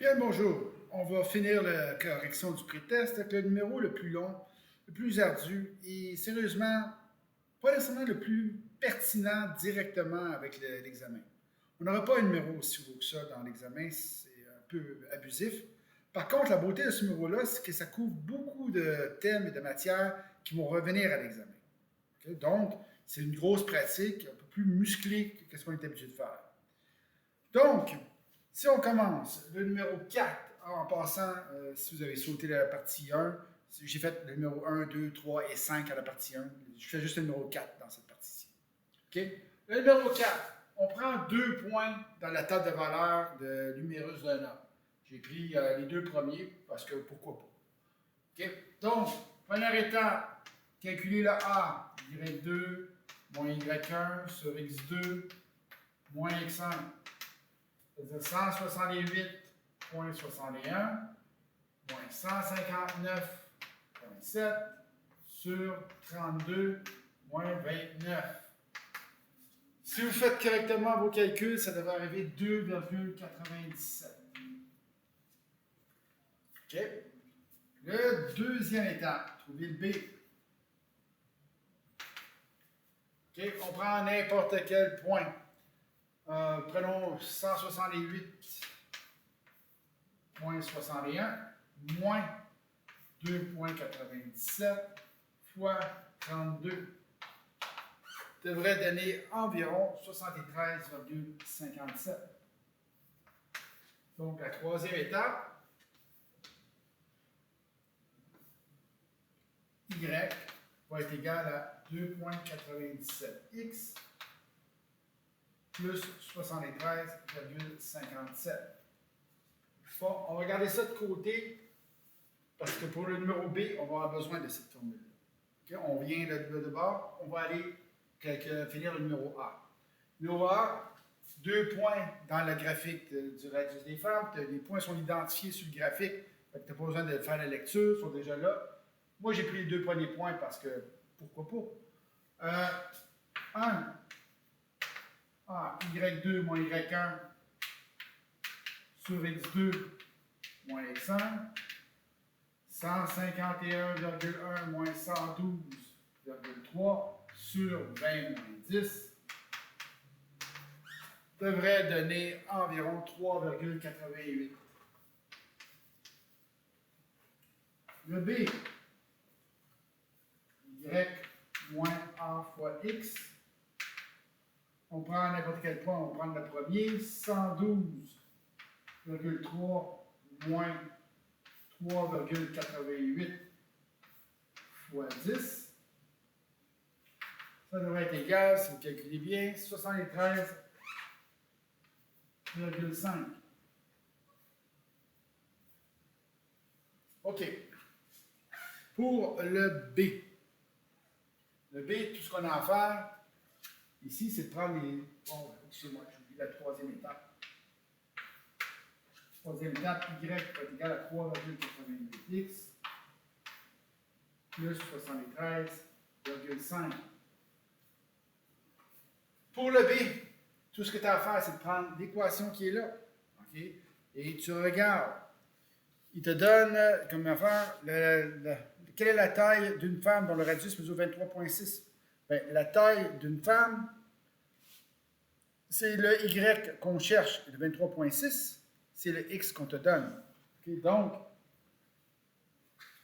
Bien, bonjour. On va finir la correction du pré-test avec le numéro le plus long, le plus ardu et sérieusement, pas nécessairement le plus pertinent directement avec l'examen. On n'aura pas un numéro aussi haut que ça dans l'examen, c'est un peu abusif. Par contre, la beauté de ce numéro-là, c'est que ça couvre beaucoup de thèmes et de matières qui vont revenir à l'examen. Okay? Donc, c'est une grosse pratique, un peu plus musclée que ce qu'on est habitué de faire. Donc, si on commence, le numéro 4, en passant, si vous avez sauté la partie 1, j'ai fait le numéro 1, 2, 3 et 5 à la partie 1. Je fais juste le numéro 4 dans cette partie-ci. Okay? Le numéro 4, on prend 2 points dans la table de valeur de l'humérus d'un homme. J'ai pris les deux premiers parce que pourquoi pas. Okay? Donc, première étape, calculer le A, Y2 moins Y1 sur X2 moins X1. C'est-à-dire 168,61 moins 159,7 sur 32 moins 29. Si vous faites correctement vos calculs, ça devrait arriver 2,97. OK? Le deuxième étape, trouver le B. OK? On prend n'importe quel point. Prenons 168,61 moins 2,97 fois 32 devrait donner environ 73,57. Donc, la troisième étape, Y va être égal à 2,97x plus 73,57. Bon, on va garder ça de côté parce que pour le numéro B, on va avoir besoin de cette formule. Okay? On vient de bord, on va aller finir le numéro A. Le numéro A, 2 points dans le graphique du radius des femmes. Les points sont identifiés sur le graphique, tu n'as pas besoin de faire la lecture, ils sont déjà là. Moi, j'ai pris les deux premiers points parce que, pourquoi pas. 1. Y2 moins Y1 sur X2 moins X1, 151,1 moins 112,3 sur 20 moins 10 devrait donner environ 3,88. Le B, Y moins A fois X. On prend n'importe quel point, on prend le premier, 112,3 moins 3,88 fois 10. Ça devrait être égal, si vous calculez bien, 73,5. OK. Pour le B. Le B, tout ce qu'on a à faire, ici, c'est de prendre les... Oh, excusez-moi, j'ai oublié la troisième étape. Troisième étape, Y va être égal à 3,88x plus 73,5. Pour le B, tout ce que tu as à faire, c'est de prendre l'équation qui est là. Okay? Et tu regardes. Il te donne comme affaire quelle est la taille d'une femme dont le radius mesure 23,6. Bien, la taille d'une femme, c'est le Y qu'on cherche, le 23,6, c'est le X qu'on te donne. Okay? Donc,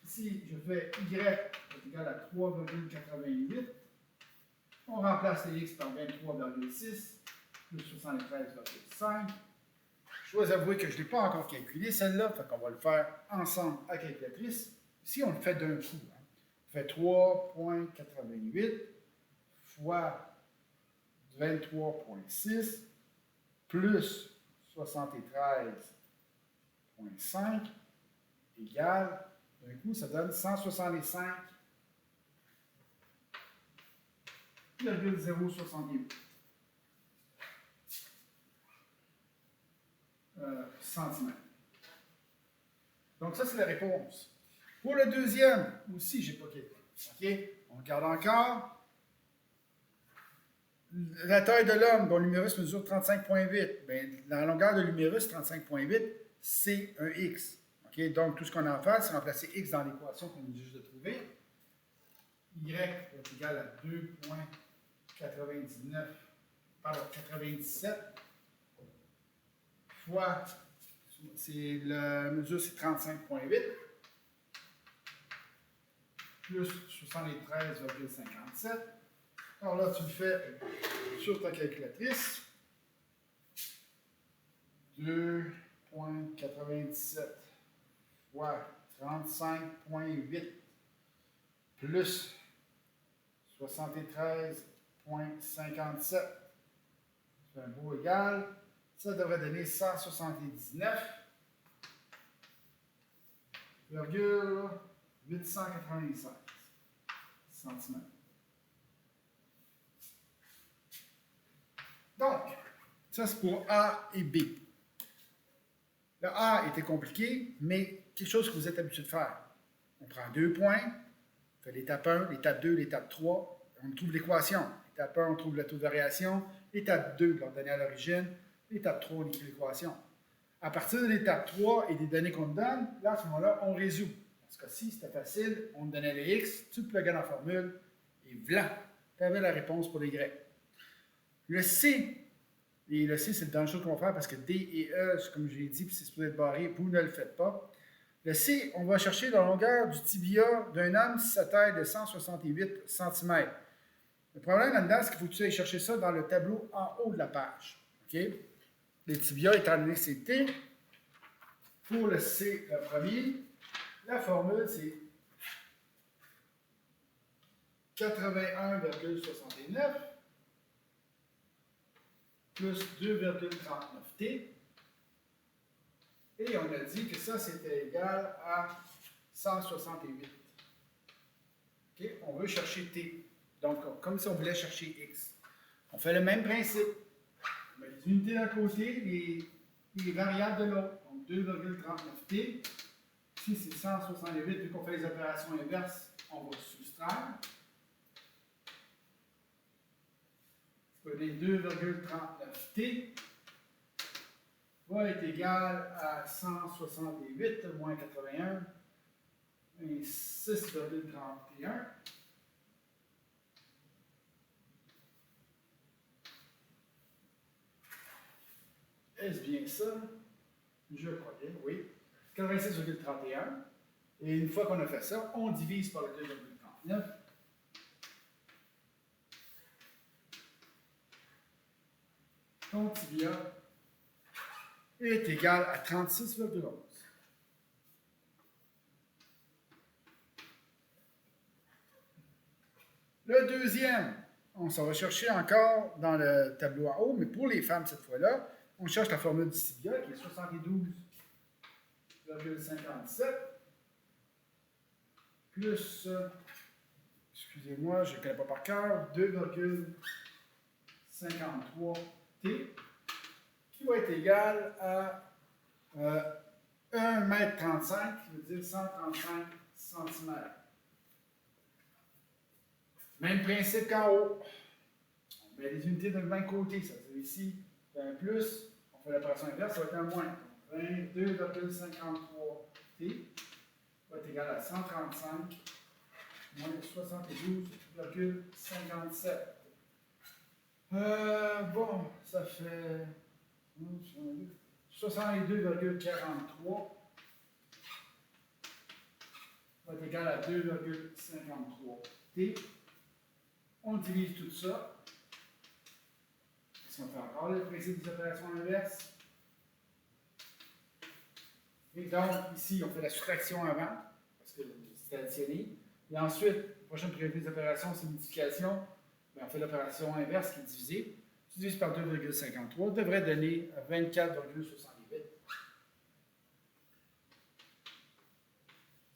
ici, je fais Y est égal à 3,88. On remplace les X par 23,6 plus 73,5. Je dois avouer que je ne l'ai pas encore calculé, celle-là, fait qu'on va le faire ensemble à la calculatrice. Ici, on le fait d'un coup. Hein. On fait 3,88 fois 23,6 plus 73,5 égale, d'un coup, ça donne 165,068 centimètres. Donc, ça, c'est la réponse. Pour le deuxième, aussi, je n'ai pas calculé. OK? On regarde encore. La taille de l'homme, dont l'humérus mesure 35,8. Bien, la longueur de l'humérus, 35,8. c'est un x. Okay? Donc, tout ce qu'on a à faire, c'est remplacer x dans l'équation qu'on vient juste de trouver. Y est égal à 97 fois, la mesure c'est 35,8 plus 73,57. Alors là, tu le fais sur ta calculatrice. 2,97 fois 35,8 plus 73,57. C'est un beau égal. Ça devrait donner 179,896 cm. Donc, ça c'est pour A et B. Le A était compliqué, mais quelque chose que vous êtes habitué de faire. On prend 2 points, on fait l'étape 1, l'étape 2, l'étape 3, on trouve l'équation. L'étape 1, on trouve le taux de variation. L'étape 2, l'ordonnée à l'origine. L'étape 3, on écrit l'équation. À partir de l'étape 3 et des données qu'on te donne, là, à ce moment-là, on résout. Dans ce cas-ci, c'était facile. On te donnait les X, tu te pluguais dans la formule, et voilà, tu avais la réponse pour les Y. Le C, et le C, c'est le dangereux qu'on va faire parce que D et E, comme je l'ai dit, puis c'est supposé être barré, vous ne le faites pas. Le C, on va chercher la longueur du tibia d'un homme si sa taille est de 168 cm. Le problème là-dedans, c'est qu'il faut que tu ailles chercher ça dans le tableau en haut de la page. Okay? Le tibia, étant donné que c'est T, pour le C, le premier, la formule, c'est 81,69 plus 2,39T. Et on a dit que ça, c'était égal à 168. Okay? On veut chercher T. Donc, comme si on voulait chercher X. On fait le même principe. On met les unités d'un côté, les variables de l'autre. Donc, 2,39T. Ici, c'est 168. Vu qu'on fait les opérations inverses, on va soustraire. Ça peut donner 2,39T va être égal à 168 moins 81 et 6,31. Est-ce bien ça? Je crois bien, oui. 86,31. Et une fois qu'on a fait ça, on divise par le 2,39. Ton tibia est égal à 36,11. Le deuxième, on s'en va chercher encore dans le tableau en haut, mais pour les femmes cette fois-là, on cherche la formule du tibia qui est 72,57 plus, excusez-moi, je ne connais pas par cœur, 2,53T qui va être égal à 1,35 m, qui veut dire 135 cm. Même principe qu'en haut. On met les unités de même côté. Ça veut dire ici, c'est un plus. On fait l'opération inverse, ça va être un moins. 22,53T va être égal à 135 moins 72,57. Bon, ça fait 62,43 va être égal à 2,53T. On divise tout ça. Est-ce qu'on fait encore le principe des opérations inverses? Et donc, ici, on fait la soustraction avant, parce que c'est additionné. Et ensuite, la prochaine priorité des opérations, c'est multiplication. Bien, on fait l'opération inverse qui est divisée. Tu divises par 2,53, devrait donner 24,68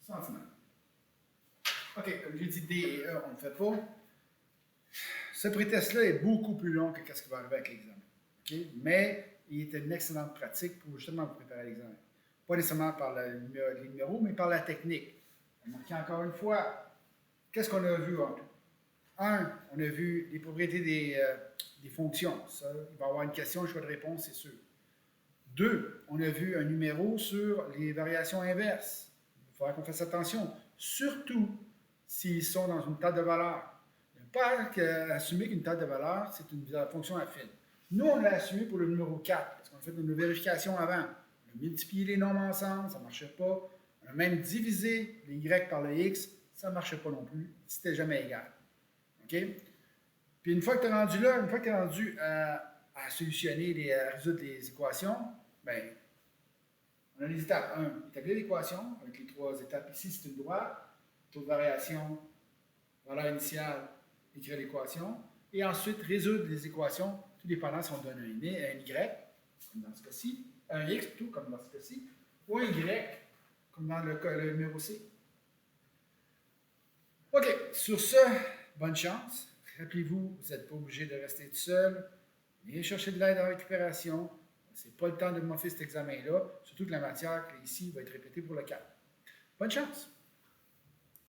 cm. OK, comme j'ai dit, D et E, on ne le fait pas. Ce prétexte-là est beaucoup plus long que ce qui va arriver avec l'examen. Okay? Mais il est une excellente pratique pour justement vous préparer à l'examen. Pas nécessairement par les numéros, mais par la technique. On marque encore une fois, qu'est-ce qu'on a vu en tout? Un, on a vu les propriétés des fonctions. Ça, il va y avoir une question, un choix de réponse, c'est sûr. 2, on a vu un numéro sur les variations inverses. Il faudra qu'on fasse attention, surtout s'ils sont dans une table de valeur. Ne pas assumer qu'une table de valeur, c'est une fonction affine. Nous, on l'a assumé pour le numéro 4, parce qu'on a fait une vérification avant. On a multiplié les nombres ensemble, ça ne marchait pas. On a même divisé les y par le x, ça ne marchait pas non plus. C'était jamais égal. OK? Puis une fois que tu es rendu là, une fois que tu es rendu à solutionner, à résoudre les équations, bien, on a les étapes. 1, établir l'équation avec les 3 étapes. Ici, c'est une droite, taux de variation, valeur initiale, écrire l'équation. Et ensuite, résoudre les équations, tout dépendant si on donne un y, comme dans ce cas-ci, un x plutôt, comme dans ce cas-ci, ou un y, comme dans le numéro C. OK, sur ce, bonne chance. Rappelez-vous, vous n'êtes pas obligé de rester tout seul. Venez chercher de l'aide en récupération. Ce n'est pas le temps de moffer cet examen-là, surtout que la matière ici va être répétée pour le 4. Bonne chance!